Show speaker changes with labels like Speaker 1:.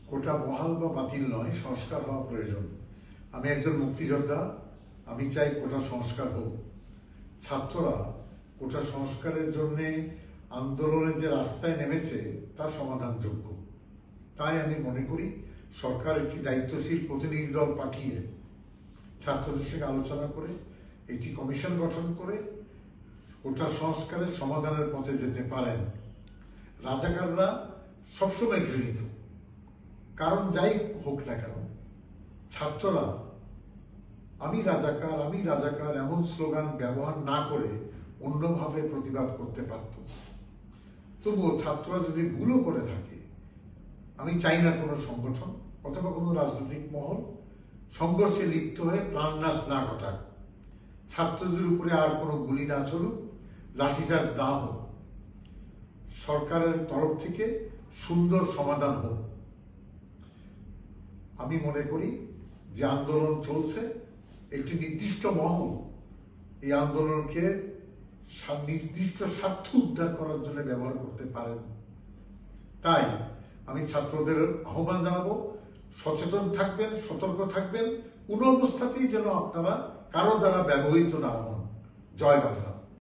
Speaker 1: কোটা বহাল বা বাতিল নয়, সংস্কার হওয়া প্রয়োজন। আমি একজন মুক্তিযোদ্ধা, আমি চাই কোটা সংস্কার হোক। ছাত্ররা কোটা সংস্কারের জন্যে আন্দোলনে যে রাস্তায় নেমেছে তার সমাধানযোগ্য। তাই আমি মনে করি সরকার একটি দায়িত্বশীল প্রতিনিধি দল পাঠিয়ে ছাত্রদের সঙ্গে আলোচনা করে একটি কমিশন গঠন করে কোটা সংস্কারের সমাধানের পথে যেতে পারেন। রাজাকাররা সবসময় ঘৃণিত, কারণ যাই হোক না কেন, ছাত্ররা আমি রাজাকার এমন স্লোগান ব্যবহার না করে অন্যভাবে প্রতিবাদ করতে পারত। তবুও ছাত্ররা যদি ভুলও করে থাকে, আমি চাই না কোনো সংগঠন অথবা কোনো রাজনৈতিক মহল সংঘর্ষে লিপ্ত হয়ে প্রাণনাশ না ঘটাক, ছাত্রদের উপরে আর কোনো গুলি না চলুক, লাঠিচার্জ না হোক, সরকারের তরফ থেকে সুন্দর সমাধান হোক। আমি মনে করি যে আন্দোলন চলছে, একটি নির্দিষ্ট মহল এই আন্দোলনকে নির্দিষ্ট স্বার্থ উদ্ধার করার জন্য ব্যবহার করতে পারেন। তাই আমি ছাত্রদের আহ্বান জানাবো, সচেতন থাকবেন, সতর্ক থাকবেন, কোনো অবস্থাতেই যেন আপনারা কারো দ্বারা ব্যবহৃত না হন। জয় বাংলা।